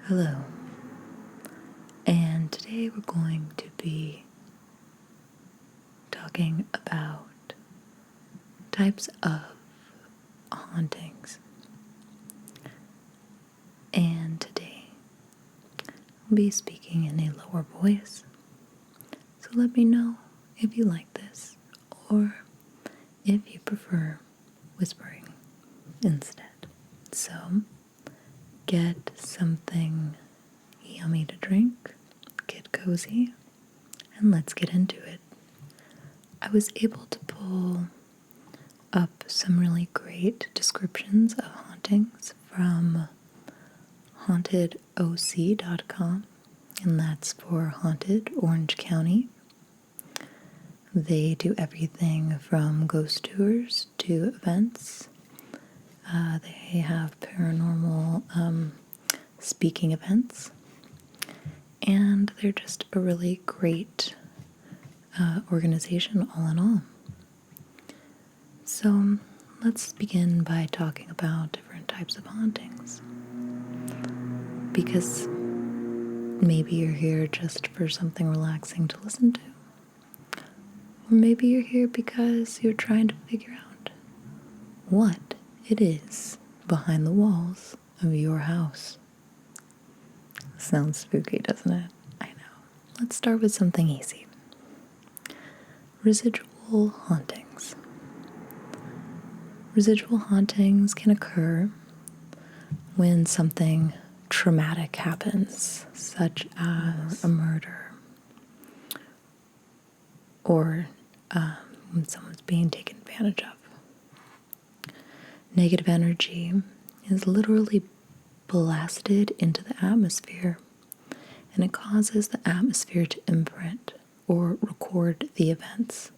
Hello, and today we're going to be talking about types of hauntings. And today I'll be speaking in a lower voice, so let me know if you like this or if you prefer whispering instead. So get something yummy to drink, get cozy, and let's get into it. I was able to pull up some really great descriptions of hauntings from hauntedoc.com, and that's for Haunted Orange County. They do everything from ghost tours to events. They have paranormal speaking events, and they're just a really great organization all in all. So let's begin by talking about different types of hauntings, because maybe you're here just for something relaxing to listen to, or maybe you're here because you're trying to figure out what it is behind the walls of your house. Sounds spooky, doesn't it? I know. Let's start with something easy. Residual hauntings. Residual hauntings can occur when something traumatic happens, such as a murder, or when someone's being taken advantage of. Negative energy is literally blasted into the atmosphere, and it causes the atmosphere to imprint or record the events,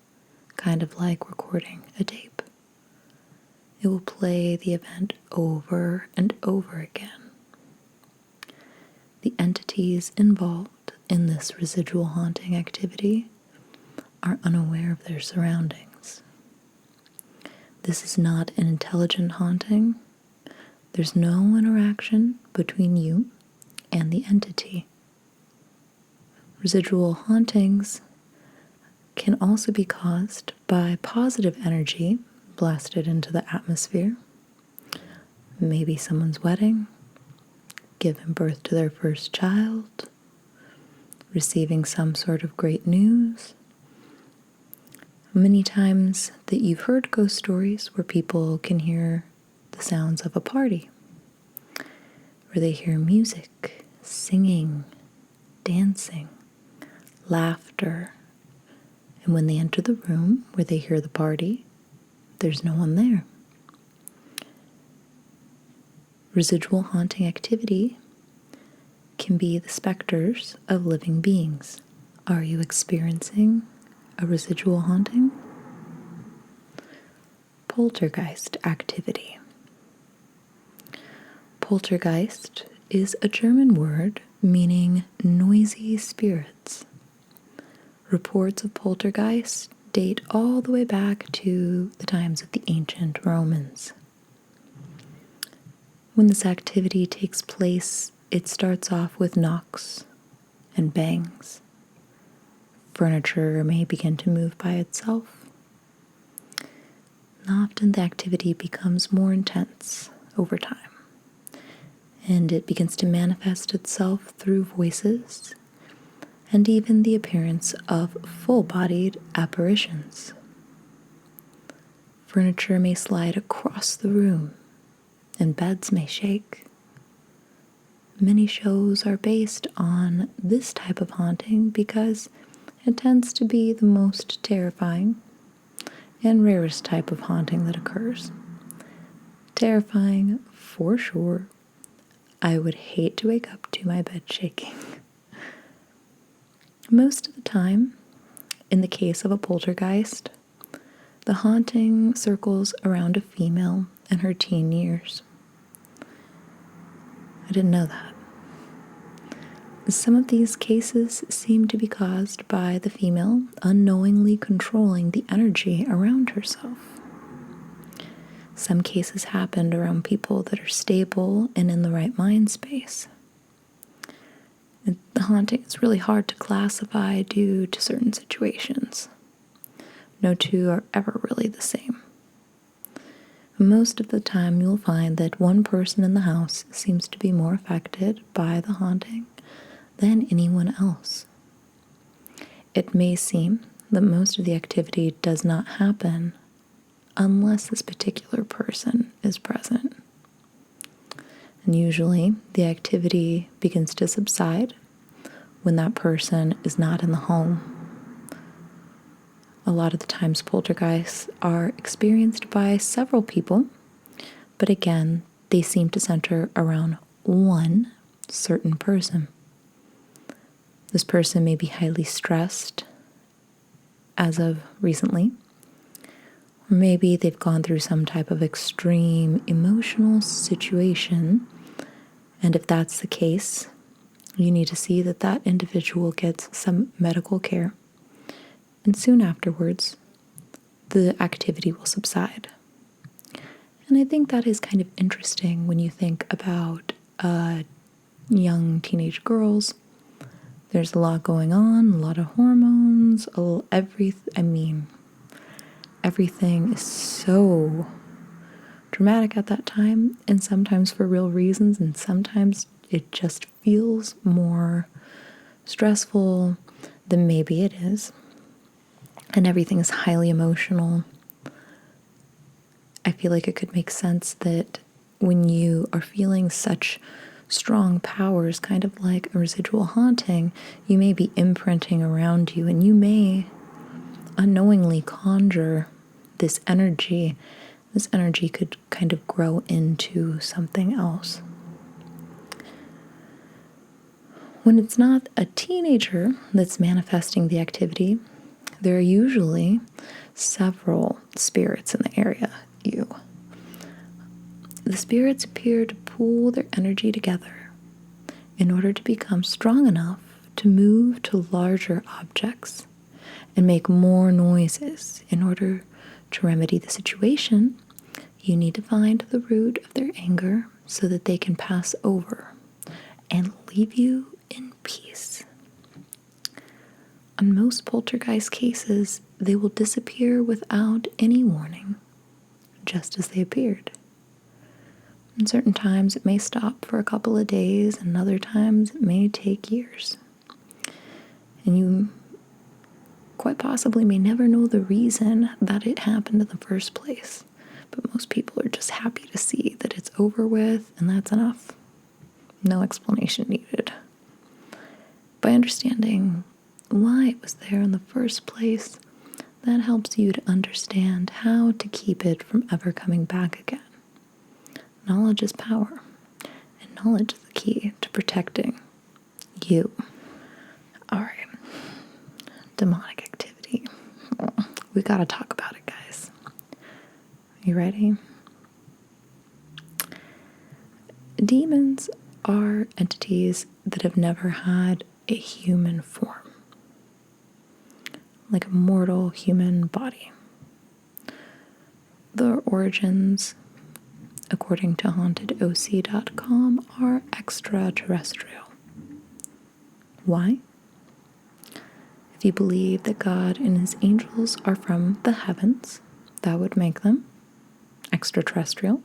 kind of like recording a tape. It will play the event over and over again. The entities involved in this residual haunting activity are unaware of their surroundings. This is not an intelligent haunting. There's no interaction between you and the entity. Residual hauntings can also be caused by positive energy blasted into the atmosphere. Maybe someone's wedding, giving birth to their first child, receiving some sort of great news. Many times that you've heard ghost stories where people can hear the sounds of a party, where they hear music, singing, dancing, laughter, and when they enter the room where they hear the party, there's no one there. Residual haunting activity can be the specters of living beings. Are you experiencing a residual haunting? Poltergeist activity. Poltergeist is a German word meaning noisy spirits. Reports of poltergeist date all the way back to the times of the ancient Romans. When this activity takes place, it starts off with knocks and bangs. Furniture may begin to move by itself. And often the activity becomes more intense over time, and it begins to manifest itself through voices and even the appearance of full-bodied apparitions. Furniture may slide across the room, and beds may shake. Many shows are based on this type of haunting because it tends to be the most terrifying and rarest type of haunting that occurs. Terrifying for sure. I would hate to wake up to my bed shaking. Most of the time, in the case of a poltergeist, the haunting circles around a female in her teen years. I didn't know that. Some of these cases seem to be caused by the female unknowingly controlling the energy around herself. Some cases happened around people that are stable and in the right mind space. The haunting is really hard to classify due to certain situations. No two are ever really the same. Most of the time, you'll find that one person in the house seems to be more affected by the haunting than anyone else. It may seem that most of the activity does not happen unless this particular person is present. And usually, the activity begins to subside when that person is not in the home. A lot of the times, poltergeists are experienced by several people, but again, they seem to center around one certain person. This person may be highly stressed as of recently, or maybe they've gone through some type of extreme emotional situation, and if that's the case, you need to see that that individual gets some medical care. And soon afterwards, the activity will subside. And I think that is kind of interesting when you think about young teenage girls. There's a lot going on, a lot of hormones, everything is so dramatic at that time, and sometimes for real reasons, and sometimes it just feels more stressful than maybe it is. And everything is highly emotional. I feel like it could make sense that when you are feeling such strong powers, kind of like a residual haunting, you may be imprinting around you, and you may unknowingly conjure this energy. This energy could kind of grow into something else. When it's not a teenager that's manifesting the activity, there are usually several spirits in the area. The spirits appear to pool their energy together in order to become strong enough to move to larger objects and make more noises. In order to remedy the situation, you need to find the root of their anger so that they can pass over and leave you in peace. On most poltergeist cases, they will disappear without any warning, just as they appeared. And certain times it may stop for a couple of days, and other times it may take years. And you quite possibly may never know the reason that it happened in the first place. But most people are just happy to see that it's over with, and that's enough. No explanation needed. By understanding why it was there in the first place, that helps you to understand how to keep it from ever coming back again. Knowledge is power, and knowledge is the key to protecting you. All right, demonic activity. We gotta talk about it, guys. You ready? Demons are entities that have never had a human form, like a mortal human body. Their origins, according to hauntedoc.com, are extraterrestrial. Why? If you believe that God and his angels are from the heavens, that would make them extraterrestrial.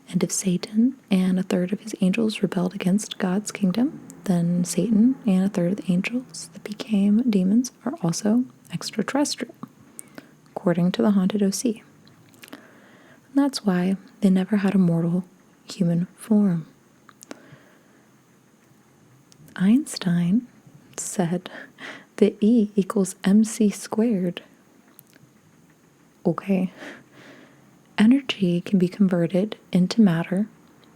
And if Satan and a third of his angels rebelled against God's kingdom, then Satan and a third of the angels that became demons are also extraterrestrial, according to the Haunted OC. And that's why they never had a mortal human form. Einstein said that E equals MC squared. Okay. Energy can be converted into matter,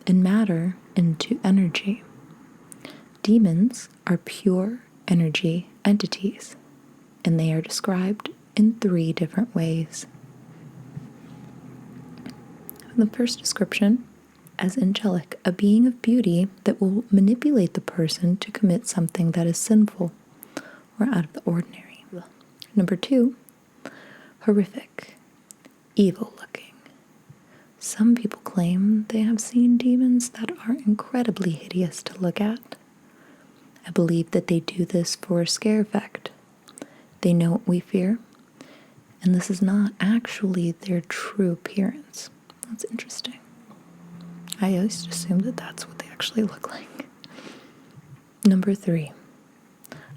and matter into energy. Demons are pure energy entities, and they are described in 3 different ways. The first description, as angelic, a being of beauty that will manipulate the person to commit something that is sinful or out of the ordinary. Number 2, horrific, evil looking. Some people claim they have seen demons that are incredibly hideous to look at. I believe that they do this for a scare effect. They know what we fear, and this is not actually their true appearance. That's interesting. I always assumed that that's what they actually look like. Number 3,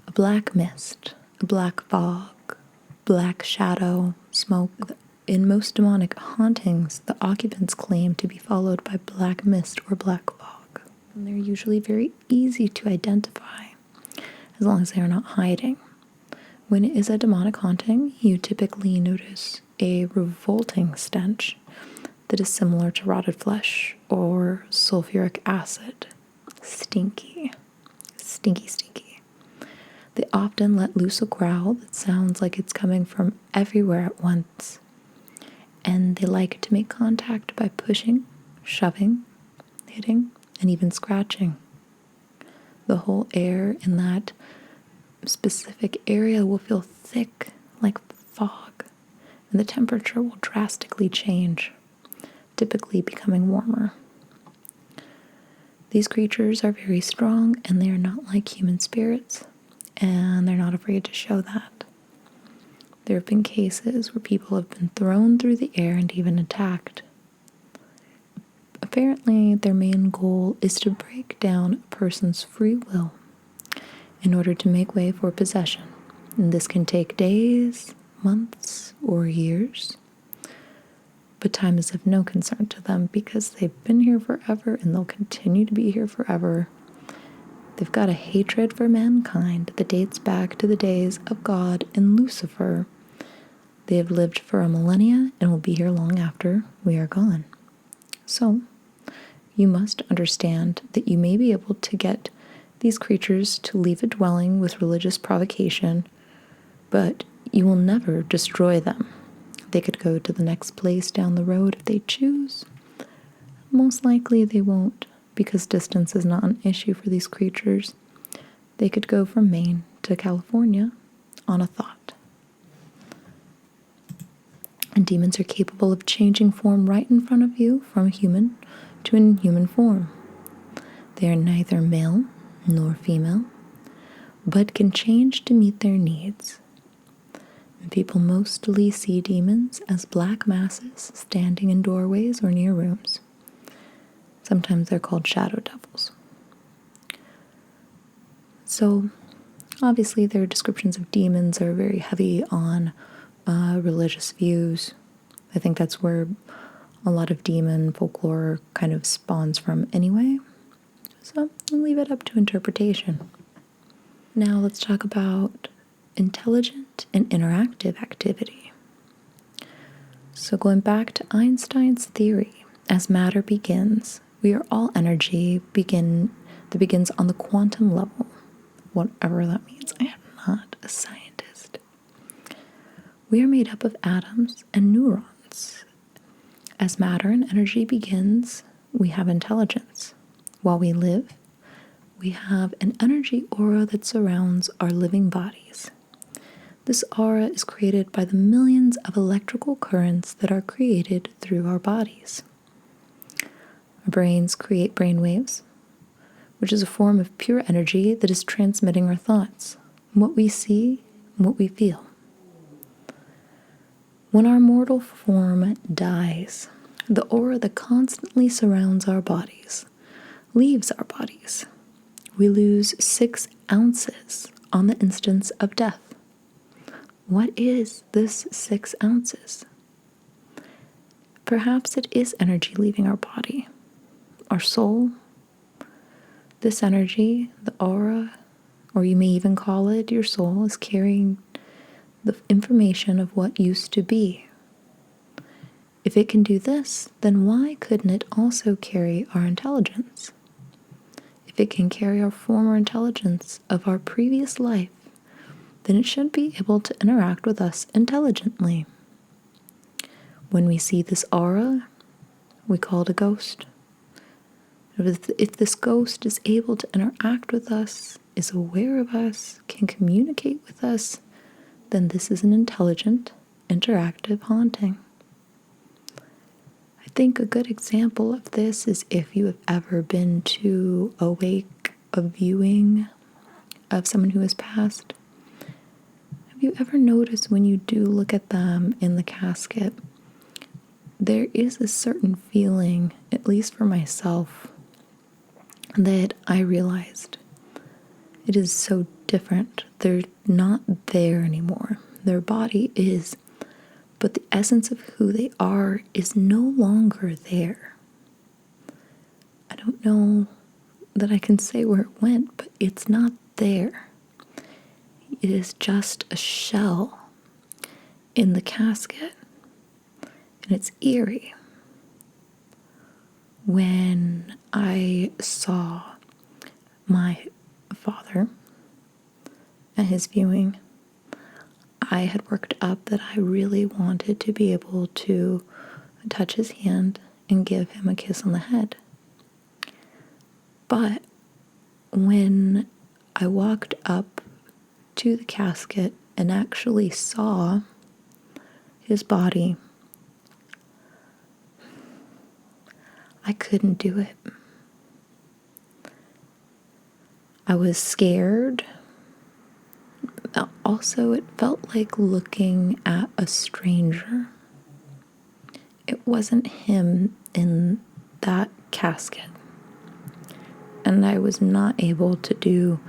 a black mist, a black fog, black shadow, smoke. In most demonic hauntings, the occupants claim to be followed by black mist or black fog. And they're usually very easy to identify, as long as they are not hiding. When it is a demonic haunting, you typically notice a revolting stench that is similar to rotted flesh or sulfuric acid. Stinky. Stinky, stinky. They often let loose a growl that sounds like it's coming from everywhere at once. And they like to make contact by pushing, shoving, hitting, and even scratching. The whole air in that specific area will feel thick like fog, and the temperature will drastically change, typically becoming warmer. These creatures are very strong, and they are not like human spirits, and they're not afraid to show that. There have been cases where people have been thrown through the air and even attacked. Apparently, their main goal is to break down a person's free will in order to make way for possession. And this can take days, months, or years. But time is of no concern to them because they've been here forever and they'll continue to be here forever. They've got a hatred for mankind that dates back to the days of God and Lucifer. They have lived for a millennia and will be here long after we are gone. So, you must understand that you may be able to get these creatures to leave a dwelling with religious provocation, but you will never destroy them. They could go to the next place down the road if they choose. Most likely they won't, because distance is not an issue for these creatures. They could go from Maine to California on a thought. And demons are capable of changing form right in front of you from a human to an inhuman form. They are neither male nor female, but can change to meet their needs. And people mostly see demons as black masses standing in doorways or near rooms. Sometimes they're called shadow devils. So, obviously, their descriptions of demons are very heavy on religious views. I think that's where a lot of demon folklore kind of spawns from anyway. So, I'll leave it up to interpretation. Now, let's talk about intelligent and interactive activity. So, going back to Einstein's theory, as matter begins, we are all energy that begins on the quantum level, whatever that means. I am not a scientist. We are made up of atoms and neurons. As matter and energy begins, we have intelligence. While we live, we have an energy aura that surrounds our living bodies. This aura is created by the millions of electrical currents that are created through our bodies. Our brains create brain waves, which is a form of pure energy that is transmitting our thoughts, what we see, and what we feel. When our mortal form dies, the aura that constantly surrounds our bodies leaves our bodies. We lose 6 ounces on the instance of death. What is this 6 ounces? Perhaps it is energy leaving our body, our soul. This energy, the aura, or you may even call it your soul, is carrying the information of what used to be. If it can do this, then why couldn't it also carry our intelligence? If it can carry our former intelligence of our previous life, then it should be able to interact with us intelligently. When we see this aura, we call it a ghost. If this ghost is able to interact with us, is aware of us, can communicate with us, then this is an intelligent, interactive haunting. I think a good example of this is if you have ever been to a wake, a viewing, of someone who has passed, have you ever noticed when you do look at them in the casket, there is a certain feeling, at least for myself, that I realized it is so different. They're not there anymore. Their body is, but the essence of who they are is no longer there. I don't know that I can say where it went, but it's not there. It is just a shell in the casket, and it's eerie. When I saw my father at his viewing, I had worked up that I really wanted to be able to touch his hand and give him a kiss on the head. But when I walked up to the casket and actually saw his body, I couldn't do it. I was scared. Also, it felt like looking at a stranger. It wasn't him in that casket. And I was not able to do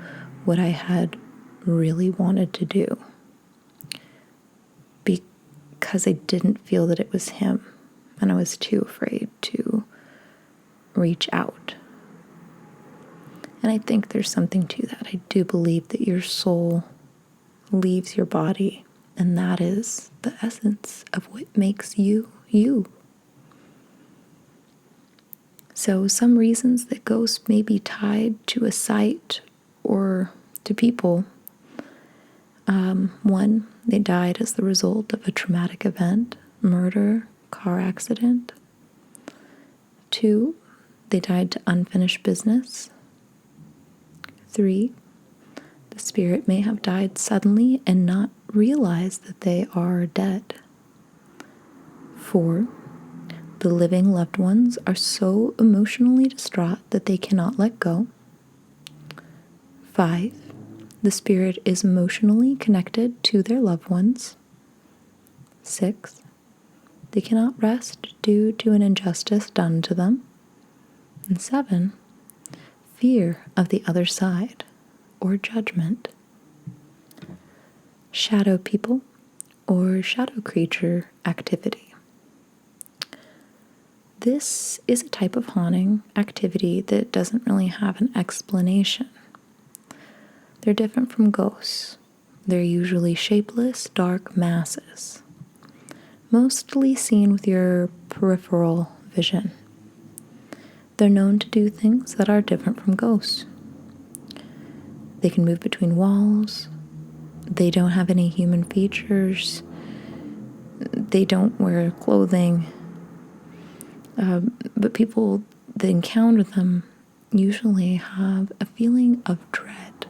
what I had really wanted to do because I didn't feel that it was him, and I was too afraid to reach out. And I think there's something to that. I do believe that your soul leaves your body, and that is the essence of what makes you you. So some reasons that ghosts may be tied to a site or to people. One, they died as the result of a traumatic event, murder, car accident. Two, they died to unfinished business. 3, the spirit may have died suddenly and not realize that they are dead. 4, the living loved ones are so emotionally distraught that they cannot let go. 5, the spirit is emotionally connected to their loved ones. 6, they cannot rest due to an injustice done to them. And 7, fear of the other side or judgment. Shadow people or shadow creature activity. This is a type of haunting activity that doesn't really have an explanation. They're different from ghosts. They're usually shapeless, dark masses, mostly seen with your peripheral vision. They're known to do things that are different from ghosts. They can move between walls. They don't have any human features. They don't wear clothing. But people that encounter them usually have a feeling of dread.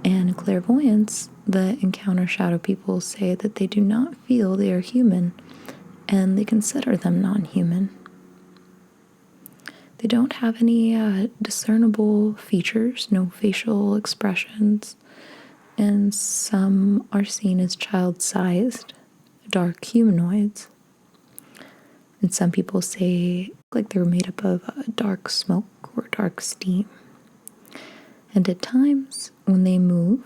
And clairvoyants that encounter shadow people say that they do not feel they are human, and they consider them non-human. They don't have any discernible features, no facial expressions, and some are seen as child-sized, dark humanoids. And some people say like they're made up of dark smoke or dark steam. And at times, when they move,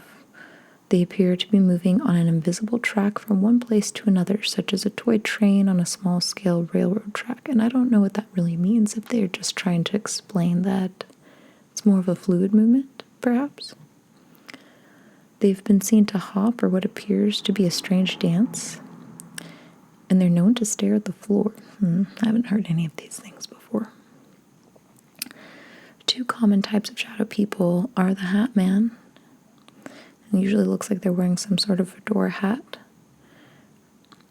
they appear to be moving on an invisible track from one place to another, such as a toy train on a small-scale railroad track. And I don't know what that really means, if they're just trying to explain that it's more of a fluid movement, perhaps. They've been seen to hop or what appears to be a strange dance, and they're known to stare at the floor. I haven't heard any of these things before. 2 common types of shadow people are the Hat Man. It usually looks like they're wearing some sort of fedora hat.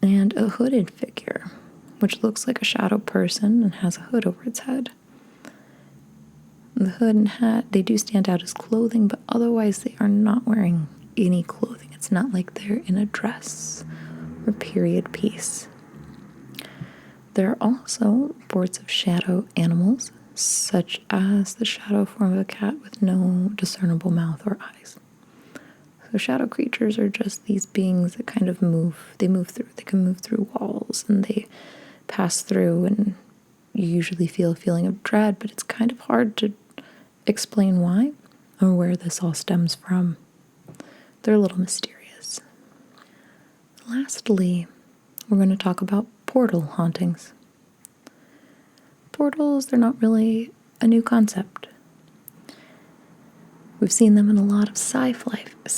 And a hooded figure, which looks like a shadow person and has a hood over its head. The hood and hat, they do stand out as clothing, but otherwise they are not wearing any clothing. It's not like they're in a dress or period piece. There are also reports of shadow animals, such as the shadow form of a cat with no discernible mouth or eyes. So shadow creatures are just these beings that kind of move. They move through. They can move through walls, and they pass through, and you usually feel a feeling of dread, but it's kind of hard to explain why or where this all stems from. They're a little mysterious. Lastly, we're going to talk about portal hauntings. Portals, they're not really a new concept. We've seen them in a lot of sci-fi flicks.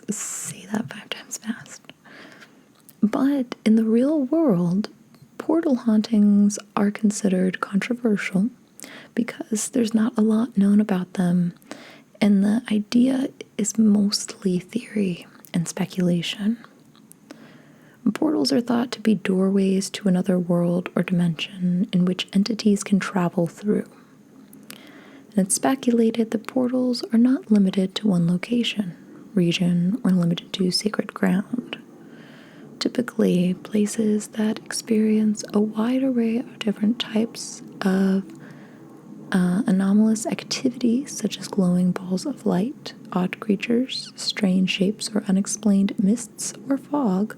Say that 5 times fast. But in the real world, portal hauntings are considered controversial because there's not a lot known about them, and the idea is mostly theory and speculation. Portals are thought to be doorways to another world or dimension in which entities can travel through. And it's speculated that portals are not limited to one location, region, or limited to sacred ground. Typically, places that experience a wide array of different types of anomalous activity, such as glowing balls of light, odd creatures, strange shapes, or unexplained mists or fog,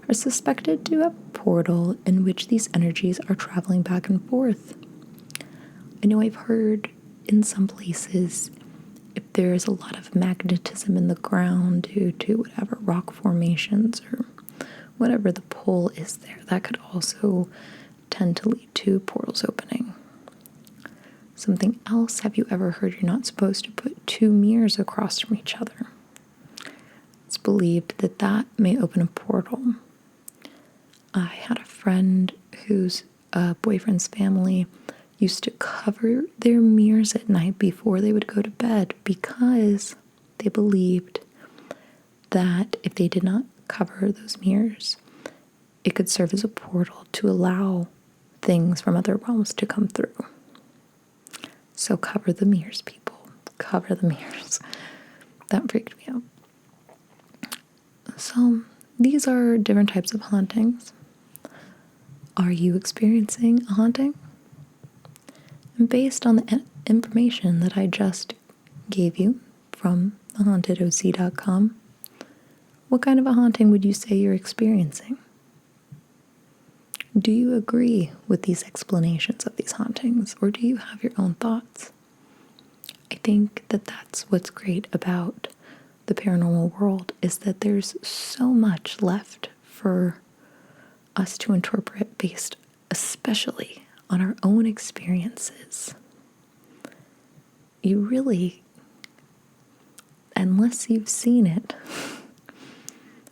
are suspected to have a portal in which these energies are traveling back and forth. I know I've heard in some places if there is a lot of magnetism in the ground due to whatever rock formations or whatever the pull is there, that could also tend to lead to portals opening. Something else, have you ever heard you're not supposed to put 2 mirrors across from each other? It's believed that that may open a portal. I had a friend whose boyfriend's family used to cover their mirrors at night before they would go to bed because they believed that if they did not cover those mirrors, it could serve as a portal to allow things from other realms to come through. So cover the mirrors, people. Cover the mirrors. That freaked me out. So these are different types of hauntings. Are you experiencing a haunting? And based on the information that I just gave you from thehauntedoc.com, what kind of a haunting would you say you're experiencing? Do you agree with these explanations of these hauntings, or do you have your own thoughts? I think that that's what's great about the paranormal world, is that there's so much left for us to interpret based especially on our own experiences. You really, unless you've seen it,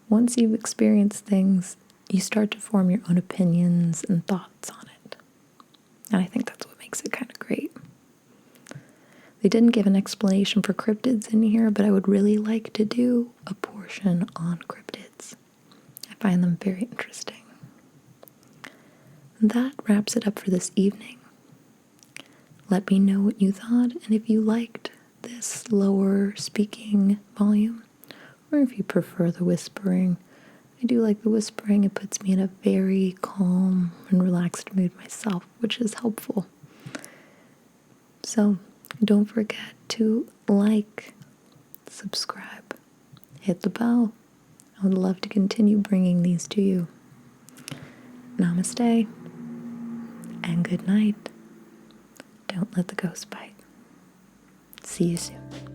once you've experienced things, you start to form your own opinions and thoughts on it. And I think that's what makes it kind of great. They didn't give an explanation for cryptids in here, but I would really like to do a portion on cryptids. I find them very interesting. And that wraps it up for this evening. Let me know what you thought, and if you liked this lower speaking volume, or if you prefer the whispering. I do like the whispering. It puts me in a very calm and relaxed mood myself, which is helpful. So don't forget to like, subscribe, hit the bell. I would love to continue bringing these to you. Namaste and good night. Don't let the ghost bite. See you soon.